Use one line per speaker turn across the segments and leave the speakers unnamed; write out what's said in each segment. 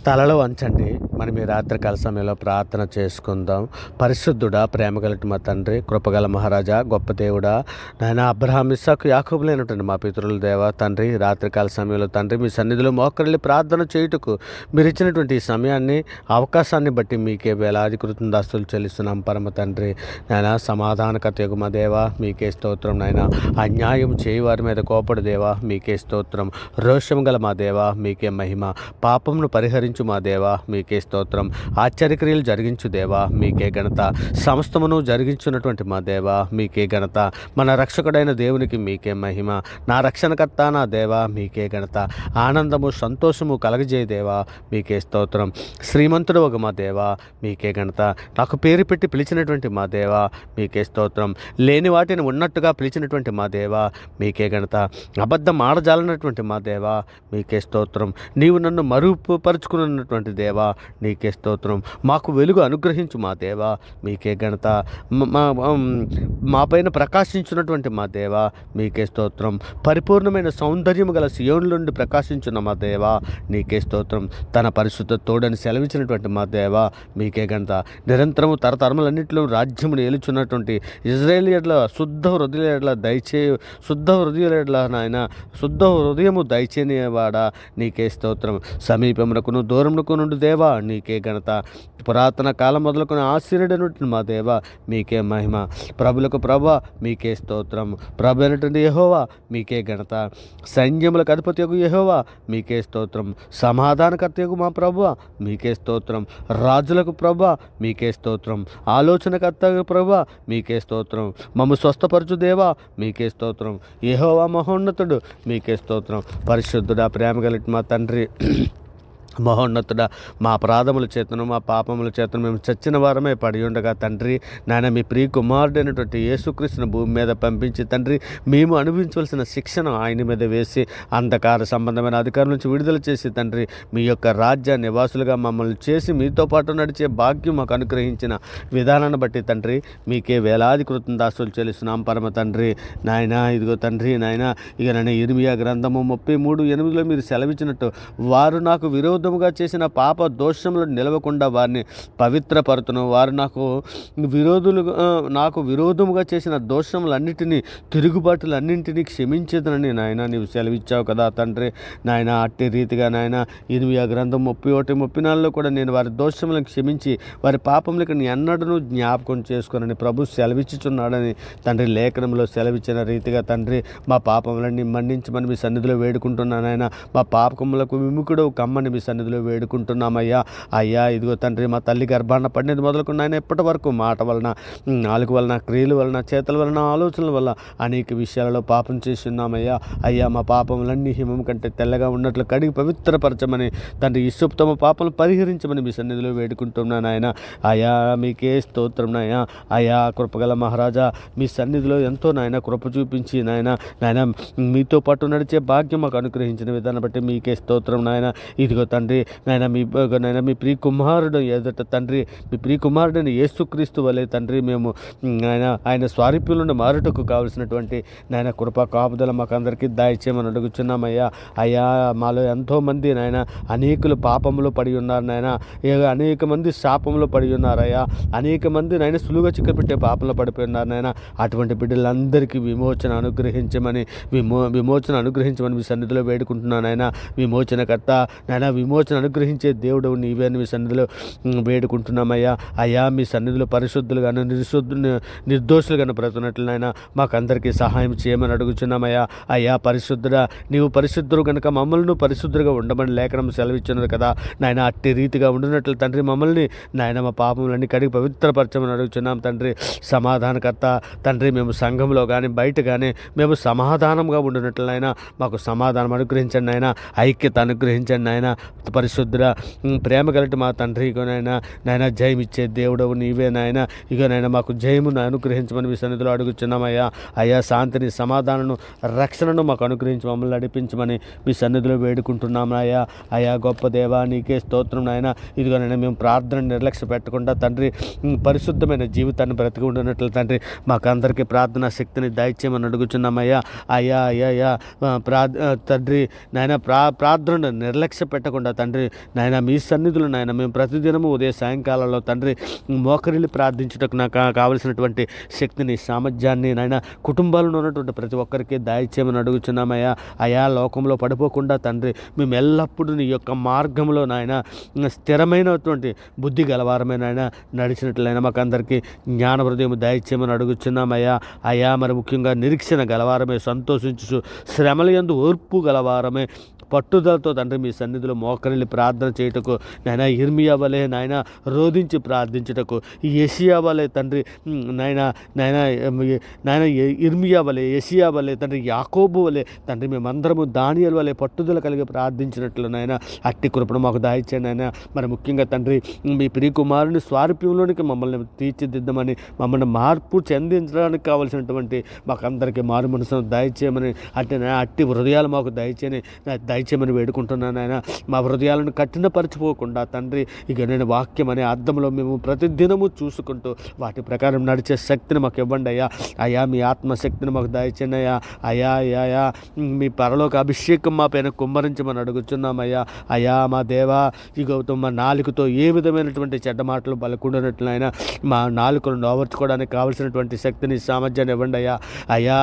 తలలో వంచండి. మనం ఈ రాత్రికాల సమయంలో ప్రార్థన చేసుకుందాం. పరిశుద్ధుడా, ప్రేమగలటి మా తండ్రి, కృపగల మహారాజా, గొప్ప దేవుడా, నాయన అబ్రహాం, ఇస్సాకు, యాకోబులైనటువంటి మా పితరుల దేవ తండ్రి, రాత్రికాల సమయంలో తండ్రి మీ సన్నిధిలో మోకరిల్లి ప్రార్థన చేయుటకు మీరు ఇచ్చినటువంటి ఈ సమయాన్ని, అవకాశాన్ని బట్టి మీకే వేలాది కృతజ్ఞతాస్తులు చెల్లిస్తున్నాం పరమ తండ్రి. నాయన సమాధానకర్త యొగు మా దేవ మీకే స్తోత్రం. నాయన అన్యాయం చేయి వారి మీద కోపడు దేవా మీకే స్తోత్రం. రోషం గల మా దేవ మీకే మహిమ. పాపమును పరిహరించు మా దేవా మీకే స్తోత్రం. ఆశ్చర్యక్రియలు జరిగించు దేవా మీకే ఘనత. సమస్తమును జరిగించున్నటువంటి మా దేవా మీకే ఘనత. మన రక్షకుడైన దేవునికి మీకే మహిమ. నా రక్షణకర్త నా దేవా మీకే ఘనత. ఆనందము సంతోషము కలగజేయ దేవా మీకే స్తోత్రం. శ్రీమంతుడు ఒక మా దేవా మీకే ఘనత. నాకు పేరు పెట్టి పిలిచినటువంటి మా దేవా మీకే స్తోత్రం. లేని వాటిని ఉన్నట్టుగా పిలిచినటువంటి మా దేవా మీకే ఘనత. అబద్ధం ఆడజాలన్నటువంటి మా దేవా మీకే స్తోత్రం. నీవు నన్ను మరుగుపరుచుకున్నటువంటి దేవా నీకే స్తోత్రం. మాకు వెలుగు అనుగ్రహించు మా దేవా మీకే ఘనత. మా పైన ప్రకాశించున్నటువంటి మా దేవా మీకే స్తోత్రం. పరిపూర్ణమైన సౌందర్యము గల సియోను నుండి ప్రకాశించున్న మా దేవా నీకే స్తోత్రం. తన పరిశుద్ధ తోడని సెలవిచ్చినటువంటి మా దేవా మీకే ఘనత. నిరంతరము తరతరములన్నింటిలో రాజ్యమును ఏలుచున్నటువంటి ఇజ్రాయేలీయుల శుద్ధ హృదయుల శుద్ధ హృదయుల నాయన శుద్ధ హృదయము దయచేనివాడా నీకే స్తోత్రం. సమీపమునకును దూరమునకు నుండి దేవా నీకే ఘనత. పురాతన కాలం మొదలుకొని ఆశ్చర్యుడైనటువంటి మా దేవా మీకే మహిమ. ప్రభులకు ప్రభా మీకే స్తోత్రం. ప్రభు అయినటువంటి యెహోవా మీకే ఘనత. సైన్యములకు అధిపతి యొక్క యెహోవా మీకే స్తోత్రం. సమాధానకర్త యొక్క మా ప్రభువా మీకే స్తోత్రం. రాజులకు ప్రభా మీకే స్తోత్రం. ఆలోచనకర్త ప్రభా మీకే స్తోత్రం. మమ్ము స్వస్థపరచు దేవా మీకే స్తోత్రం. యెహోవా మహోన్నతుడు మీకే స్తోత్రం. పరిశుద్ధుడా, ప్రేమగలటి మా తండ్రి, మహోన్నతుడ, మా అపరాధముల చేతను మా పాపముల చేతను మేము చచ్చిన వారమే పడి ఉండగా తండ్రి నాయన మీ ప్రియ కుమారుడైనటువంటి యేసుక్రీస్తును భూమి మీద పంపించి తండ్రి మేము అనుభవించవలసిన శిక్షను ఆయన మీద వేసి అంధకార సంబంధమైన అధికారం నుంచి విడుదల చేసి తండ్రి మీ యొక్క రాజ్య నివాసులుగా మమ్మల్ని చేసి మీతో పాటు నడిచే భాగ్యం మాకు అనుగ్రహించిన విధానాన్ని బట్టి తండ్రి మీకే వేలాది కృతజ్ఞతాస్తులు చెల్లిస్తున్నాం పరమ తండ్రి. నాయన ఇదిగో తండ్రి నాయన ఇక నన్ను ఇర్మియా గ్రంథము 33:8 మీరు సెలవిచ్చినట్టు వారు నాకు విరోధముగా చేసిన పాప దోషములను నిలవకుండా వారిని పవిత్రపరుతును. వారు నాకు విరోధముగా చేసిన దోషములన్నిటినీ తిరుగుబాటులన్నింటినీ క్షమించేదనని నాయన నీవు సెలవిచ్చావు కదా తండ్రి. నాయన అట్టి రీతిగా నాయన ఇర్మియా గ్రంథం 31:34 కూడా నేను వారి దోషములను క్షమించి వారి పాపములకు ఎన్నడూ జ్ఞాపకం చేసుకునని ప్రభు సెలవిచ్చుచున్నాడని తండ్రి లేఖనంలో సెలవిచ్చిన రీతిగా తండ్రి మా పాపములన్నీ మన్నించమని మీ సన్నిధిలో వేడుకుంటున్నానైనా. మా పాపములకు విముఖుడు కమ్మని మీ సన్నిధిలో వేడుకుంటున్నామయ్యా. అయ్యా ఇదిగో తండ్రి మా తల్లి గర్భాన పడినది మొదలుకున్న ఆయన ఎప్పటి వరకు మాట వలన, నాలుగు వలన, క్రియల వలన, చేతల వలన, ఆలోచనల వల్ల అనేక విషయాలలో పాపం చేసి ఉన్నామయ్యా. అయ్యా మా పాపములన్నీ హిమం కంటే తెల్లగా ఉన్నట్లు కడిగి పవిత్రపరచమని తండ్రి ఇసుపు తమ పాపను పరిహరించమని మీ సన్నిధిలో వేడుకుంటున్నాను ఆయన. అయ్యా మీకే స్తోత్రం నాయన. అయ్యా కృపగల మహారాజా మీ సన్నిధిలో ఎంతో నాయన కృప చూపించి నాయన మీతో పాటు నడిచే భాగ్యం మాకు అనుగ్రహించిన విధానం బట్టి మీకే స్తోత్రం నాయన. ఇదిగో తండ్రి నాయన మీ ప్రియ కుమారుడు ఎదుట తండ్రి మీ ప్రియ కుమారుడని యేసుక్రీస్తు వలె తండ్రి మేము ఆయన స్వారూప్యం నుండి మారుటకు కావలసినటువంటి నాయన కృప కాపుదల మాకు అందరికీ దయచేయమని అడుగుచున్నామయ్యా. అయ్యా మాలో ఎంతోమంది నాయన అనేకులు పాపంలో పడి ఉన్నారు నాయన. అనేక మంది శాపంలో పడి ఉన్నారయ్యా. అనేక మంది నాయన సులువుగా చిక్కపెట్టే పాపంలో పడిపోయి ఉన్నారు నాయన. అటువంటి బిడ్డలందరికీ విమోచన అనుగ్రహించమని మీ సన్నిధిలో వేడుకుంటున్నాను ఆయన. విమోచనకర్త నాయన విమోచన అనుగ్రహించే దేవుడు నీవే అని మీ సన్నిధిలో వేడుకుంటున్నామయ్యా. అయ్యా మీ సన్నిధిలో పరిశుద్ధులుగాను నిర్దోషులుగాను బ్రతుకున్నట్లు నాయన మాకందరికీ సహాయం చేయమని అడుగుచున్నామయ్యా. అయ్యా పరిశుద్ధుడా నీవు పరిశుద్ధుడు కనుక మమ్మల్ని పరిశుద్ధులుగా ఉండమని లేఖనం సెలవిచ్చినది కదా నాయన. అట్టి రీతిగా ఉండినట్లు తండ్రి మమ్మల్ని నాయన మా పాపములన్నీ కడిగి పవిత్రపరచమని అడుగుచున్నాం తండ్రి. సమాధానకర్త తండ్రి మేము సంఘంలో కానీ బయట కానీ మేము సమాధానంగా ఉండినట్లు నాయన మాకు సమాధానం అనుగ్రహించండి నాయన. ఐక్యత అనుగ్రహించండి నాయన. పరిశుద్ధుడా ప్రేమ కలటి మా తండ్రి నాయన జయం ఇచ్చే దేవుడవు నీవే నాయన. నాయన మాకు జయమును అనుగ్రహించమని మీ సన్నిధిలో అడుగుచున్నామయ్యా. అయ్యా శాంతిని, సమాధానను, రక్షణను మాకు అనుగ్రహించి మమ్మల్ని నడిపించమని మీ సన్నిధిలో వేడుకుంటున్నాం అయ్యా. అయ్యా గొప్ప దేవా నీకే స్తోత్రం నాయన. ఇదిగోనైనా మేము ప్రార్థన నిర్లక్ష్య పెట్టకుండా తండ్రి పరిశుద్ధమైన జీవితాన్ని బ్రతికి ఉండినట్లు తండ్రి మాకందరికీ ప్రార్థనా శక్తిని దయచేయమని అడుగుచున్నామయ్యా. అయ్యా తండ్రి నాయన ప్రార్థనను నిర్లక్ష్య పెట్టకుండా పడిపోకుండా తండ్రి నాయన మీ సన్నిధులు నాయన మేము ప్రతిదినము ఉదయ సాయంకాలంలో తండ్రి మోకరిల్లి ప్రార్థించుటకు నాకు కావలసినటువంటి శక్తిని సామర్థ్యాన్ని నాయన కుటుంబాల్లో ఉన్నటువంటి ప్రతి ఒక్కరికి దయచేయమని అడుగుచున్నామయ్యా. అయా లోకంలో పడిపోకుండా తండ్రి మేము ఎల్లప్పుడూ నీ యొక్క మార్గంలో నాయన స్థిరమైనటువంటి బుద్ధి గలవారమే నాయన నడిచినట్లయినా మాకు అందరికీ జ్ఞాన హృదయం దయచేయమని అడుగుచున్నామయ్యా. అయా మరి ముఖ్యంగా నిరీక్షణ గలవారమే, సంతోషించు శ్రమల యందు ఓర్పు గలవారమే, పట్టుదలతో తండ్రి మీ సన్నిధిలో మోకరిల్లి ప్రార్థన చేయుటకు నాయన ఇర్మియా వలె నాయన రోధించి ప్రార్థించుటకు, యెషయా వలె తండ్రి నాయన నాయన నాయన ఇర్మియా వలె, యెషయా వలె తండ్రి, యాకోబు వలె తండ్రి మేమందరము దానియేలు వలె పట్టుదల కలిగి ప్రార్థించినట్లు నాయన అట్టి కృపను మాకు దాయిచ్చండి నాయన. మరి ముఖ్యంగా తండ్రి మీ ప్రియకుమారుని స్వారూప్యంలోనికి మమ్మల్ని తీర్చిదిద్దమని, మమ్మల్ని మార్పు చెందించడానికి కావలసినటువంటి మాకందరికీ మారు మనసును దయచేయమని, అట్టి హృదయాలు మాకు దయచేయమని వేడుకుంటున్నాను ఆయన. మా హృదయాలను కఠినపరచిపోకుండా తండ్రి ఇక నేను వాక్యం అనే అర్థంలో మేము ప్రతిదినము చూసుకుంటూ వాటి ప్రకారం నడిచే శక్తిని మాకు ఇవ్వండి అయ్యా. అయ్యా మీ ఆత్మశక్తిని మాకు దయచేయండి అయ్యా. అయ్యా అయ్యా మీ పరలోక అభిషేకం మా పైన కుమ్మరించమని అడుగుతున్నామయ్యా. అయ్యా మా దేవా ఇక మా నాలుకతో ఏ విధమైనటువంటి చెడ్డ మాటలు పలుకుంటున్నట్లయినా మా నాలుకలను ఓవర్చుకోవడానికి కావలసినటువంటి శక్తిని సామర్థ్యాన్ని ఇవ్వండి అయ్యా. అయ్యా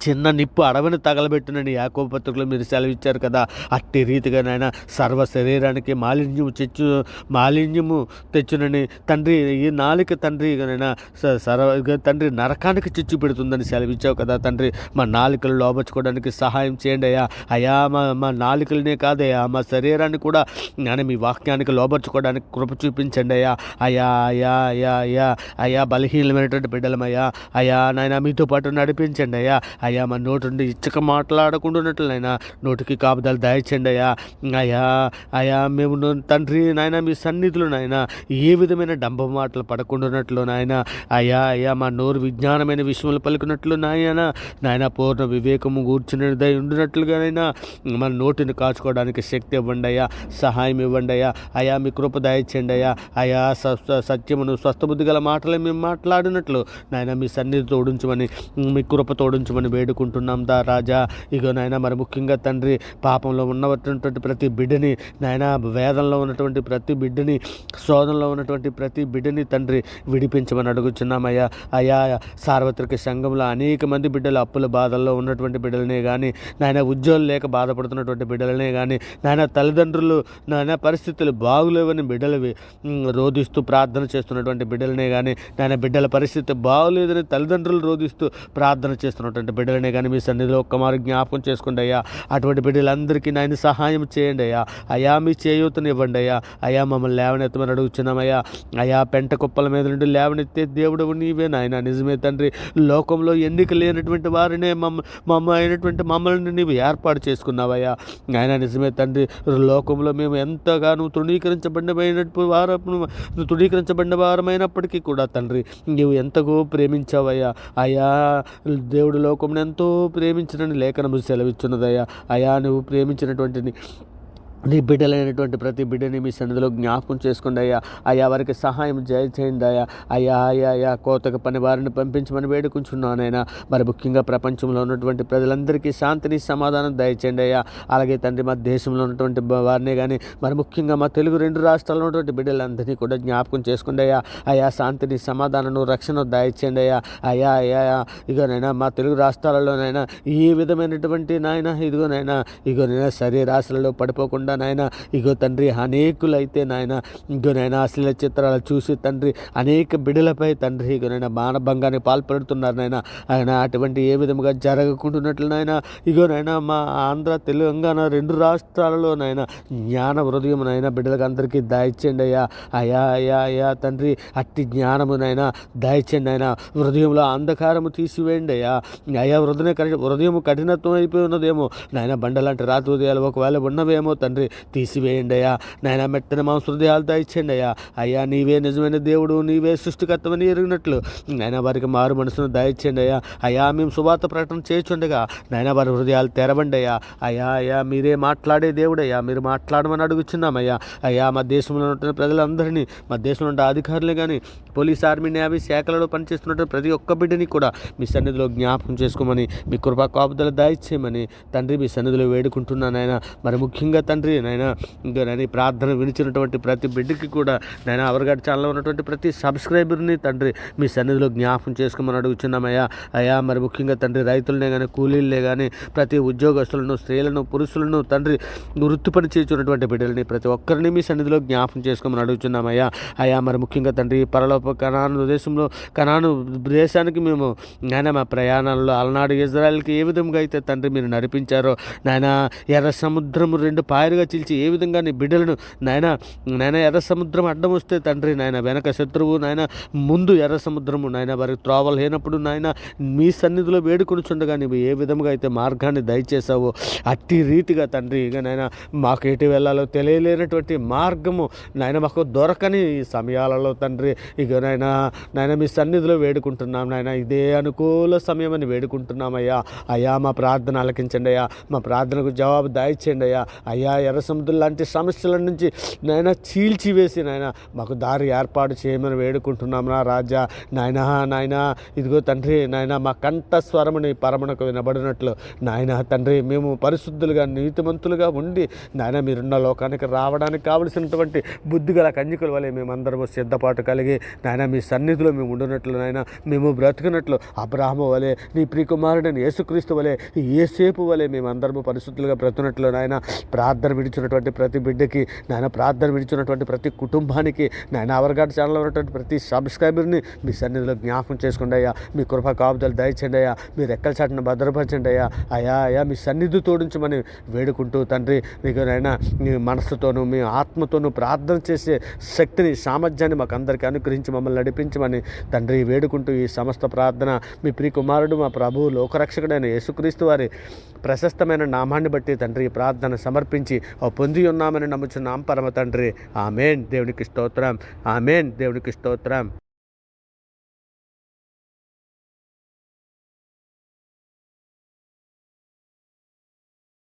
చిన్న నిప్పు అడవిని తగలబెట్టునని యాకోబు పత్రికలో మీరు సెలవిచ్చారు కదా, అట్టి రీతిగా నాయన సర్వ శరీరానికి మాలిన్యము తెచ్చునని తండ్రి ఈ నాలుక తండ్రి నైనా తండ్రి నరకానికి చిచ్చు పెడుతుందని సెలవిచ్చావు కదా తండ్రి. మా నాలుకలు లోపరుచుకోవడానికి సహాయం చేయండి అయ్యా. అయ్యా మా నాలుకలనే కాదయ్యా మా శరీరాన్ని కూడా నేను మీ వాక్యానికి లోపరుచుకోవడానికి కృప చూపించండి అయ్యా. అయ్యా అయ్యా అయ్యా అయ్యా అయ్యా బలహీనమైనటువంటి బిడ్డలమయ్యా. అయ్యా నాయన మీతో పాటు నడిపించండి అయ్యా. అయ్యా మా నోటి నుండి ఇచ్చక మాట్లాడకుండానట్లయినా నోటికి కాపుదలు దయచండి అయ్యా. అయ్యా అయ్యా మేము తండ్రి నాయన మీ సన్నిధులు నాయన ఏ విధమైన డంబ మాటలు పడకుండానట్లు నాయన. అయ్యా అయ్యా మా నోరు విజ్ఞానమైన విషయములు పలుకున్నట్లు నాయన పూర్ణ వివేకము కూర్చున్నదై ఉండినట్లుగానైనా మన నోటిని కాచుకోవడానికి శక్తి ఇవ్వండి అయ్యా, సహాయం ఇవ్వండి అయ్యా. అయ్యా మీ కృప దయచండి అయ్యా. అయ్యా సత్యమును స్వస్థబుద్ధి గల మాటలు మేము మాట్లాడినట్లు నాయన మీ సన్నిధి తోడించమని, మీ కృప తోడించమని వేడుకుంటున్నాం రాజా. ఇగో నాయన మరి ముఖ్యంగా తండ్రి పాపంలో ఉన్నటువంటి ప్రతి బిడ్డని నాయన, వేదంలో ఉన్నటువంటి ప్రతి బిడ్డని, శోధనలో ఉన్నటువంటి ప్రతి బిడ్డని తండ్రి విడిపించమని అడుగుచున్నామయ్యా. అయ్యా సార్వత్రిక సంఘంలో అనేక మంది బిడ్డలు అప్పుల బాధల్లో ఉన్నటువంటి బిడ్డలనే కానీ, నాయన ఉద్యోగాలు లేక బాధపడుతున్నటువంటి బిడ్డలనే కానీ, నాయన తల్లిదండ్రులు నాయన పరిస్థితులు బాగులేవని బిడ్డలవి రోధిస్తూ ప్రార్థన చేస్తున్నటువంటి బిడ్డలనే కానీ, నాయన బిడ్డల పరిస్థితి బాగులేదని తల్లిదండ్రులు రోధిస్తూ ప్రార్థన చేస్తున్నటువంటి బిడ్డలనే కానీ మీ సన్నిధిలో ఒక్కమారు జ్ఞాపకం చేసుకోండి అయ్యా. అటువంటి బిడ్డలందరికీ నాయన సహాయం చేయండి అయ్యా. అయ్యా మీ చేయూతని ఇవ్వండి అయ్యా. అయ్యా మమ్మల్ని లేవనెత్తమని అడుగుచున్నామయ్యా. అయ్యా పెంట కుప్పల మీద నుండి లేవనెత్తే దేవుడు నీవే నాయన. నిజమే తండ్రి, లోకంలో ఎన్నిక లేనటువంటి వారినే అయినటువంటి మమ్మల్ని నీవు ఏర్పాటు చేసుకున్నావయ్యా. ఆయన నిజమే తండ్రి, లోకంలో మేము ఎంతగానో తృణీకరించబడిన వారమైనప్పటికీ కూడా తండ్రి నీవు ఎంతగో ప్రేమించావయ్యా. అయ్యా దేవుడు లోకమును ఎంతో ప్రేమించినని లేఖనము సెలవిస్తున్నదయ్యా. అయా నువ్వు ప్రేమించినటువంటి నీ బిడ్డలైనటువంటి ప్రతి బిడ్డని మీ సన్నిధిలో జ్ఞాపకం చేసుకోండి అయ్యా. అయ్యా వారికి సహాయం చేయండి అయ్యా. అయ్యా అయ్యా అయ్యా కోతకు పని వారిని పంపించమని వేడుకుంటున్నానైనా. మరి ముఖ్యంగా ప్రపంచంలో ఉన్నటువంటి ప్రజలందరికీ శాంతిని సమాధానం దయచేయండి అయ్యా. అలాగే తండ్రి మా దేశంలో ఉన్నటువంటి వారినే కానీ, మరి ముఖ్యంగా మా తెలుగు 2 రాష్ట్రాల్లో ఉన్నటువంటి బిడ్డలందరినీ కూడా జ్ఞాపకం చేసుకోండి అయ్యా. అయ్యా శాంతిని సమాధానం రక్షణ దయచేయండి అయ్యా. అయ్యా అయ్యా ఇగోనైనా మా తెలుగు రాష్ట్రాలలోనైనా ఈ విధమైనటువంటి ఇగోనైనా శరీరాశలలో పడిపోకుండా నాయన, ఇగో తండ్రి అనేకులైతే నాయన ఇగోనైనా అశ్లీల చిత్రాలు చూసి తండ్రి అనేక బిడ్డలపై తండ్రి ఇగోనైనా మానభంగానికి పాల్పడుతున్నారు నాయన. ఆయన అటువంటి ఏ విధముగా జరగకుంటున్నట్లు నాయన ఇగోనైనా మా ఆంధ్ర తెలంగాణ 2 రాష్ట్రాలలో నాయన జ్ఞాన హృదయం నాయన బిడ్డలకు అందరికీ దయచేయండి అయ్యా. అయ్యా అయ్యా అయ్యా తండ్రి అట్టి జ్ఞానమునైనా దయచేయండి ఆయన. హృదయంలో అంధకారము తీసివేయండి అయ్యా. అయ్యా హృదయం కఠినత్వం అయిపోయి ఉన్నదేమో నాయన, బండలాంటి రాత్రి హృదయాలు ఒకవేళ ఉన్నవేమో తండ్రి తీసివేయండి అయ్యా. నాయన మెత్తని మా హృదయాలు దయచేయండి అయ్యా. అయ్యా నీవే నిజమైన దేవుడు, నీవే సృష్టికర్తమని ఎరిగినట్లు నాయన వారికి మారు మనసును దయచేయండి అయ్యా. అయ్యా మేము సువార్త ప్రకటన చేయుచుండగా నాయన వారి హృదయాలు తెరవండి అయ్యా. అయ్యా అయ్యా మీరే మాట్లాడే దేవుడు అయ్యా, మీరు మాట్లాడమని అడుగుచున్నామయ్యా. అయ్యా మా దేశంలో ఉంటున్న ప్రజలందరినీ, మా దేశంలో ఉండే అధికారులు కానీ, పోలీస్, ఆర్మీ, నేవీ శాఖలలో పనిచేస్తున్న ప్రతి ఒక్క బిడ్డని కూడా మీ సన్నిధిలో జ్ఞాపకం చేసుకోమని, మీ కృపా కాపుదల దయచేయమని తండ్రి మీ సన్నిధిలో వేడుకుంటున్నాను ఆయన. మరి ముఖ్యంగా తండ్రి తండ్రి నాయన ఇంకా నేను ఈ ప్రార్థన వినిచినటువంటి ప్రతి బిడ్డకి కూడా నేను అవరగడ్డ ఛానల్లో ఉన్నటువంటి ప్రతి సబ్స్క్రైబర్ని తండ్రి మీ సన్నిధిలో జ్ఞాపకం చేసుకోమని అడుగుచున్నామయ్యా. అయ్యా మరి ముఖ్యంగా తండ్రి రైతులనే కానీ కూలీలనే కానీ ప్రతి ఉద్యోగస్తులను స్త్రీలను పురుషులను తండ్రి వృత్తి పని చేస్తున్నటువంటి బిడ్డలని ప్రతి ఒక్కరిని మీ సన్నిధిలో జ్ఞాపకం చేసుకోమని అడుగుతున్నామయ్యా. అయ్యా మరి ముఖ్యంగా తండ్రి పరలోక కనాను దేశంలో కనాను దేశానికి మేము నాయన మా ప్రయాణాల్లో అలనాడు ఇజ్రాయెల్కి ఏ విధంగా అయితే తండ్రి మీరు నడిపించారో నాయన ఎర్ర సముద్రము 2 పాయలుగా చీల్చి ఏ విధంగా నీ బిడ్డలను నాయన ఎర్ర సముద్రం అడ్డం వస్తే తండ్రి నాయన వెనక శత్రువు నాయన ముందు ఎర్ర సముద్రము నాయన వారికి త్రోవలు లేనప్పుడు నాయన మీ సన్నిధిలో వేడుకొనిచుండగా నీవు ఏ విధంగా అయితే మార్గాన్ని దయచేసావో అట్టి రీతిగా తండ్రి ఇక నాయన మాకు ఎటు వెళ్ళాలో తెలియలేనటువంటి మార్గము నాయన మాకు దొరకని ఈ సమయాలలో తండ్రి ఇక నాయన మీ సన్నిధిలో వేడుకుంటున్నాం నాయన ఇదే అనుకూల సమయం అని వేడుకుంటున్నామయ్యా. అయ్యా మా ప్రార్థన ఆలకించండి అయ్యా, మా ప్రార్థనకు జవాబు దయచేయండి అయ్యా. అయ్యా ఎర్ర సముద్రం లాంటి సమస్యల నుంచి నాయన చీల్చివేసి నాయన మాకు దారి ఏర్పాటు చేయమని వేడుకుంటున్నాం నా రాజా. నాయన ఇదిగో తండ్రి నాయన మా కంఠ స్వరముని పరమునకు వినబడినట్లు నాయన తండ్రి మేము పరిశుద్ధులుగా నీతిమంతులుగా ఉండి నాయన మీరున్న లోకానికి రావడానికి కావలసినటువంటి బుద్ధిగల కన్యకుల వలె మేమందరము సిద్ధపాటు కలిగి నాయన మీ సన్నిధిలో మేము ఉండినట్లు నాయన మేము బ్రతికినట్లు అబ్రాహము వలె నీ ప్రియకుమారుడైన యేసుక్రీస్తు వలె యేసేపు వలె మేమందరము పరిశుద్ధులుగా బ్రతుకున్నట్లు నాయన ప్రార్థన విడిచినటువంటి ప్రతి బిడ్డకి నాయన ప్రార్థన విడిచినటువంటి ప్రతి కుటుంబానికి నాయన అవరగడ్డ ఛానల్లో ఉన్నటువంటి ప్రతి సబ్స్క్రైబర్ని మీ సన్నిధిలో జ్ఞాపకం చేసుకోండి అయ్యా. మీ కృప కాపుదలు దయచేయండి అయ్యా. మీ రెక్కల చాటును భద్రపరచండి అయ్యా. అయ్యా మీ సన్నిధి తోడించమని వేడుకుంటూ తండ్రి మీకు నాయన మీ మనస్సుతోనూ మీ ఆత్మతోనూ ప్రార్థన చేసే శక్తిని సామర్థ్యాన్ని మాకు అందరికీ అనుగ్రహించి మమ్మల్ని నడిపించమని తండ్రి వేడుకుంటూ ఈ సమస్త ప్రార్థన మీ ప్రియ కుమారుడు మా ప్రభువు లోకరక్షకుడైన యేసుక్రీస్తు వారి ప్రశస్తమైన నామాన్ని బట్టి తండ్రి ఈ ప్రార్థన సమర్పించి పొంది ఉన్నామని నమ్ముచున్నాం పరమ తండ్రి. ఆమేన్. దేవునికి స్తోత్రం. ఆమేన్. దేవునికి స్తోత్రం.